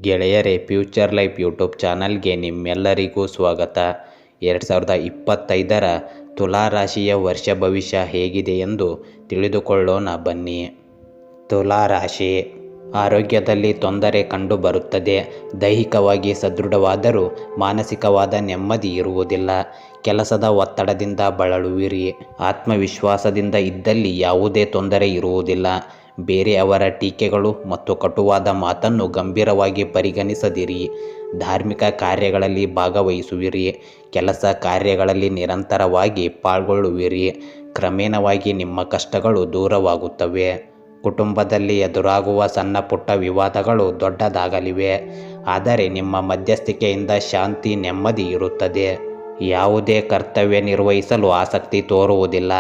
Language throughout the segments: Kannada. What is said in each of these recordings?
ಗೆಳೆಯರೇ, ಫ್ಯೂಚರ್ ಲೈಫ್ ಯೂಟ್ಯೂಬ್ ಚಾನಲ್ಗೆ ನಿಮ್ಮೆಲ್ಲರಿಗೂ ಸ್ವಾಗತ. 2025ರ ತುಲಾ ರಾಶಿಯ ವರ್ಷ ಭವಿಷ್ಯ ಹೇಗಿದೆ ಎಂದು ತಿಳಿದುಕೊಳ್ಳೋಣ ಬನ್ನಿ. ತುಲಾ ರಾಶಿ. ಆರೋಗ್ಯದಲ್ಲಿ ತೊಂದರೆ ಕಂಡುಬರುತ್ತದೆ. ದೈಹಿಕವಾಗಿ ಸದೃಢವಾದರೂ ಮಾನಸಿಕವಾದ ನೆಮ್ಮದಿ ಇರುವುದಿಲ್ಲ. ಕೆಲಸದ ಒತ್ತಡದಿಂದ ಬಳಲುವಿರಿ. ಆತ್ಮವಿಶ್ವಾಸದಿಂದ ಇದ್ದಲ್ಲಿ ಯಾವುದೇ ತೊಂದರೆ ಇರುವುದಿಲ್ಲ. ಬೇರೆಯವರ ಟೀಕೆಗಳು ಮತ್ತು ಕಟುವಾದ ಮಾತನ್ನು ಗಂಭೀರವಾಗಿ ಪರಿಗಣಿಸದಿರಿ. ಧಾರ್ಮಿಕ ಕಾರ್ಯಗಳಲ್ಲಿ ಭಾಗವಹಿಸುವಿರಿ. ಕೆಲಸ ಕಾರ್ಯಗಳಲ್ಲಿ ನಿರಂತರವಾಗಿ ಪಾಲ್ಗೊಳ್ಳುವಿರಿ. ಕ್ರಮೇಣವಾಗಿ ನಿಮ್ಮ ಕಷ್ಟಗಳು ದೂರವಾಗುತ್ತವೆ. ಕುಟುಂಬದಲ್ಲಿ ಎದುರಾಗುವ ಸಣ್ಣ ಪುಟ್ಟ ವಿವಾದಗಳು ದೊಡ್ಡದಾಗಲಿವೆ. ಆದರೆ ನಿಮ್ಮ ಮಧ್ಯಸ್ಥಿಕೆಯಿಂದ ಶಾಂತಿ, ನೆಮ್ಮದಿ ಇರುತ್ತದೆ. ಯಾವುದೇ ಕರ್ತವ್ಯ ನಿರ್ವಹಿಸಲು ಆಸಕ್ತಿ ತೋರುವುದಿಲ್ಲ.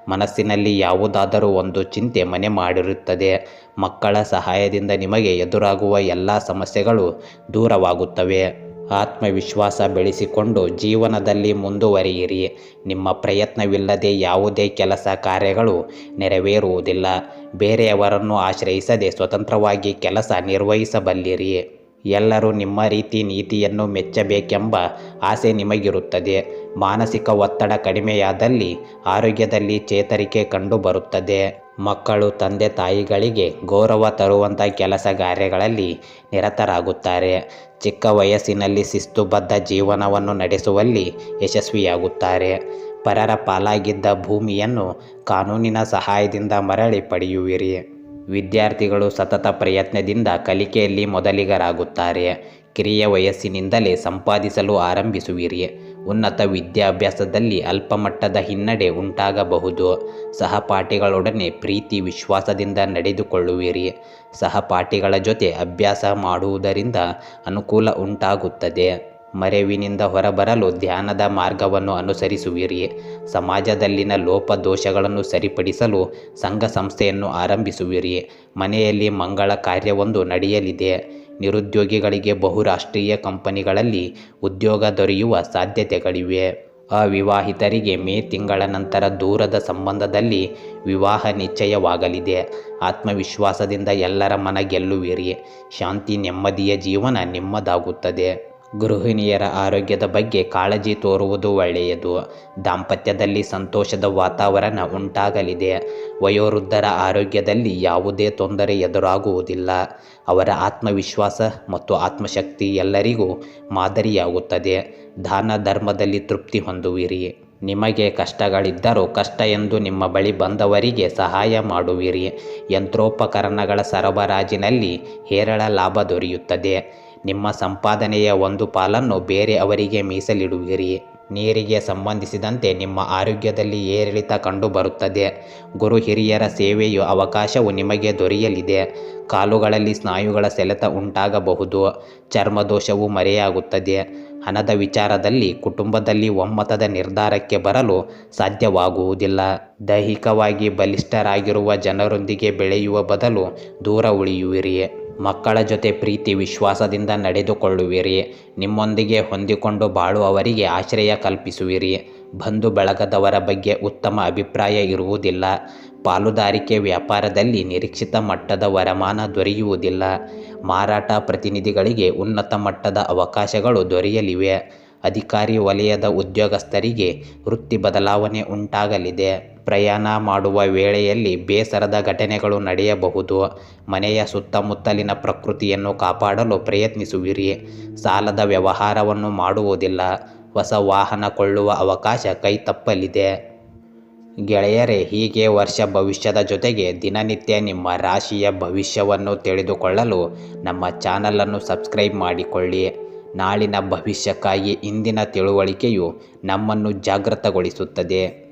ಮನಸ್ಸಿನಲ್ಲಿ ಯಾವುದಾದರೂ ಒಂದು ಚಿಂತೆ ಮನೆ ಮಾಡಿರುತ್ತದೆ. ಮಕ್ಕಳ ಸಹಾಯದಿಂದ ನಿಮಗೆ ಎದುರಾಗುವ ಎಲ್ಲ ಸಮಸ್ಯೆಗಳು ದೂರವಾಗುತ್ತವೆ. ಆತ್ಮವಿಶ್ವಾಸ ಬೆಳೆಸಿಕೊಂಡು ಜೀವನದಲ್ಲಿ ಮುಂದುವರಿಯಿರಿ. ನಿಮ್ಮ ಪ್ರಯತ್ನವಿಲ್ಲದೆ ಯಾವುದೇ ಕೆಲಸ ಕಾರ್ಯಗಳು ನೆರವೇರುವುದಿಲ್ಲ. ಬೇರೆಯವರನ್ನು ಆಶ್ರಯಿಸದೆ ಸ್ವತಂತ್ರವಾಗಿ ಕೆಲಸ ನಿರ್ವಹಿಸಬಲ್ಲಿರಿ. ಎಲ್ಲರೂ ನಿಮ್ಮ ನೀತಿಯನ್ನು ಮೆಚ್ಚಬೇಕೆಂಬ ಆಸೆ ನಿಮಗಿರುತ್ತದೆ. ಮಾನಸಿಕ ಒತ್ತಡ ಕಡಿಮೆಯಾದಲ್ಲಿ ಆರೋಗ್ಯದಲ್ಲಿ ಚೇತರಿಕೆ ಕಂಡುಬರುತ್ತದೆ. ಮಕ್ಕಳು ತಂದೆ ತಾಯಿಗಳಿಗೆ ಗೌರವ ತರುವಂಥ ಕೆಲಸ ಕಾರ್ಯಗಳಲ್ಲಿ ನಿರತರಾಗುತ್ತಾರೆ. ಚಿಕ್ಕ ವಯಸ್ಸಿನಲ್ಲಿ ಶಿಸ್ತುಬದ್ಧ ಜೀವನವನ್ನು ನಡೆಸುವಲ್ಲಿ ಯಶಸ್ವಿಯಾಗುತ್ತಾರೆ. ಪರರ ಪಾಲಾಗಿದ್ದ ಭೂಮಿಯನ್ನು ಕಾನೂನಿನ ಸಹಾಯದಿಂದ ಮರಳಿ ಪಡೆಯುವಿರಿ. ವಿದ್ಯಾರ್ಥಿಗಳು ಸತತ ಪ್ರಯತ್ನದಿಂದ ಕಲಿಕೆಯಲ್ಲಿ ಮೊದಲಿಗರಾಗುತ್ತಾರೆ. ಕಿರಿಯ ವಯಸ್ಸಿನಿಂದಲೇ ಸಂಪಾದಿಸಲು ಆರಂಭಿಸುವಿರಿ. ಉನ್ನತ ವಿದ್ಯಾಭ್ಯಾಸದಲ್ಲಿ ಅಲ್ಪಮಟ್ಟದ ಹಿನ್ನಡೆ ಉಂಟಾಗಬಹುದು. ಸಹಪಾಠಿಗಳೊಡನೆ ಪ್ರೀತಿ ವಿಶ್ವಾಸದಿಂದ ನಡೆದುಕೊಳ್ಳುವಿರಿ. ಸಹಪಾಠಿಗಳ ಜೊತೆ ಅಭ್ಯಾಸ ಮಾಡುವುದರಿಂದ ಅನುಕೂಲ ಉಂಟಾಗುತ್ತದೆ. ಮರೆವಿನಿಂದ ಹೊರಬರಲು ಧ್ಯಾನದ ಮಾರ್ಗವನ್ನು ಅನುಸರಿಸುವಿರಿ. ಸಮಾಜದಲ್ಲಿನ ಲೋಪದೋಷಗಳನ್ನು ಸರಿಪಡಿಸಲು ಸಂಘ ಸಂಸ್ಥೆಯನ್ನು ಆರಂಭಿಸುವಿರಿ. ಮನೆಯಲ್ಲಿ ಮಂಗಳ ಕಾರ್ಯವೊಂದು ನಡೆಯಲಿದೆ. ನಿರುದ್ಯೋಗಿಗಳಿಗೆ ಬಹುರಾಷ್ಟ್ರೀಯ ಕಂಪನಿಗಳಲ್ಲಿ ಉದ್ಯೋಗ ದೊರೆಯುವ ಸಾಧ್ಯತೆಗಳಿವೆ. ಅವಿವಾಹಿತರಿಗೆ ಮೇ ತಿಂಗಳ ನಂತರ ದೂರದ ಸಂಬಂಧದಲ್ಲಿ ವಿವಾಹ ನಿಶ್ಚಯವಾಗಲಿದೆ. ಆತ್ಮವಿಶ್ವಾಸದಿಂದ ಎಲ್ಲರ ಮನ ಗೆಲ್ಲುವಿರಿ. ಶಾಂತಿ ನೆಮ್ಮದಿಯ ಜೀವನ ನಿಮ್ಮದಾಗುತ್ತದೆ. ಗೃಹಿಣಿಯರ ಆರೋಗ್ಯದ ಬಗ್ಗೆ ಕಾಳಜಿ ತೋರುವುದು ಒಳ್ಳೆಯದು. ದಾಂಪತ್ಯದಲ್ಲಿ ಸಂತೋಷದ ವಾತಾವರಣ ಉಂಟಾಗಲಿದೆ. ವಯೋವೃದ್ಧರ ಆರೋಗ್ಯದಲ್ಲಿ ಯಾವುದೇ ತೊಂದರೆ ಎದುರಾಗುವುದಿಲ್ಲ. ಅವರ ಆತ್ಮವಿಶ್ವಾಸ ಮತ್ತು ಆತ್ಮಶಕ್ತಿ ಎಲ್ಲರಿಗೂ ಮಾದರಿಯಾಗುತ್ತದೆ. ದಾನ ಧರ್ಮದಲ್ಲಿ ತೃಪ್ತಿ ಹೊಂದುವಿರಿ. ನಿಮಗೆ ಕಷ್ಟಗಳಿದ್ದರೂ ಕಷ್ಟ ಎಂದು ನಿಮ್ಮ ಬಳಿ ಬಂದವರಿಗೆ ಸಹಾಯ ಮಾಡುವಿರಿ. ಯಂತ್ರೋಪಕರಣಗಳ ಸರಬರಾಜಿನಲ್ಲಿ ಹೇರಳ ಲಾಭ ದೊರೆಯುತ್ತದೆ. ನಿಮ್ಮ ಸಂಪಾದನೆಯ ಒಂದು ಪಾಲನ್ನು ಬೇರೆ ಅವರಿಗೆ ಮೀಸಲಿಡುವಿರಿ. ನೀರಿಗೆ ಸಂಬಂಧಿಸಿದಂತೆ ನಿಮ್ಮ ಆರೋಗ್ಯದಲ್ಲಿ ಏರಿಳಿತ ಕಂಡುಬರುತ್ತದೆ. ಗುರು ಹಿರಿಯರ ಸೇವೆಯ ಅವಕಾಶವು ನಿಮಗೆ ದೊರೆಯಲಿದೆ. ಕಾಲುಗಳಲ್ಲಿ ಸ್ನಾಯುಗಳ ಸೆಳೆತ ಉಂಟಾಗಬಹುದು. ಚರ್ಮದೋಷವು ಮರೆಯಾಗುತ್ತದೆ. ಹಣದ ವಿಚಾರದಲ್ಲಿ ಕುಟುಂಬದಲ್ಲಿ ಒಮ್ಮತದ ನಿರ್ಧಾರಕ್ಕೆ ಬರಲು ಸಾಧ್ಯವಾಗುವುದಿಲ್ಲ. ದೈಹಿಕವಾಗಿ ಬಲಿಷ್ಠರಾಗಿರುವ ಜನರೊಂದಿಗೆ ಬೆಳೆಯುವ ಬದಲು ದೂರ ಉಳಿಯುವಿರಿ. ಮಕ್ಕಳ ಜೊತೆ ಪ್ರೀತಿ ವಿಶ್ವಾಸದಿಂದ ನಡೆದುಕೊಳ್ಳುವಿರಿ. ನಿಮ್ಮೊಂದಿಗೆ ಹೊಂದಿಕೊಂಡು ಬಾಳುವವರಿಗೆ ಆಶ್ರಯ ಕಲ್ಪಿಸುವಿರಿ. ಬಂಧು ಬಳಗದವರ ಬಗ್ಗೆ ಉತ್ತಮ ಅಭಿಪ್ರಾಯ ಇರುವುದಿಲ್ಲ. ಪಾಲುದಾರಿಕೆ ವ್ಯಾಪಾರದಲ್ಲಿ ನಿರೀಕ್ಷಿತ ಮಟ್ಟದ ವರಮಾನ ದೊರೆಯುವುದಿಲ್ಲ. ಮಾರಾಟ ಪ್ರತಿನಿಧಿಗಳಿಗೆ ಉನ್ನತ ಮಟ್ಟದ ಅವಕಾಶಗಳು ದೊರೆಯಲಿವೆ. ಅಧಿಕಾರಿ ವಲಯದ ಉದ್ಯೋಗಸ್ಥರಿಗೆ ವೃತ್ತಿ ಬದಲಾವಣೆ ಉಂಟಾಗಲಿದೆ. ಪ್ರಯಾಣ ಮಾಡುವ ವೇಳೆಯಲ್ಲಿ ಬೇಸರದ ಘಟನೆಗಳು ನಡೆಯಬಹುದು. ಮನೆಯ ಸುತ್ತಮುತ್ತಲಿನ ಪ್ರಕೃತಿಯನ್ನು ಕಾಪಾಡಲು ಪ್ರಯತ್ನಿಸುವಿರಿ. ಸಾಲದ ವ್ಯವಹಾರವನ್ನು ಮಾಡುವುದಿಲ್ಲ. ಹೊಸ ವಾಹನ ಕೊಳ್ಳುವ ಅವಕಾಶ ಕೈತಪ್ಪಲಿದೆ. ಗೆಳೆಯರೇ, ಹೀಗೆ ವರ್ಷ ಭವಿಷ್ಯದ ಜೊತೆಗೆ ದಿನನಿತ್ಯ ನಿಮ್ಮ ರಾಶಿಯ ಭವಿಷ್ಯವನ್ನು ತಿಳಿದುಕೊಳ್ಳಲು ನಮ್ಮ ಚಾನಲನ್ನು ಸಬ್ಸ್ಕ್ರೈಬ್ ಮಾಡಿಕೊಳ್ಳಿ. ನಾಳಿನ ಭವಿಷ್ಯಕ್ಕಾಗಿ ಇಂದಿನ ತಿಳುವಳಿಕೆಯು ನಮ್ಮನ್ನು ಜಾಗೃತಗೊಳಿಸುತ್ತದೆ.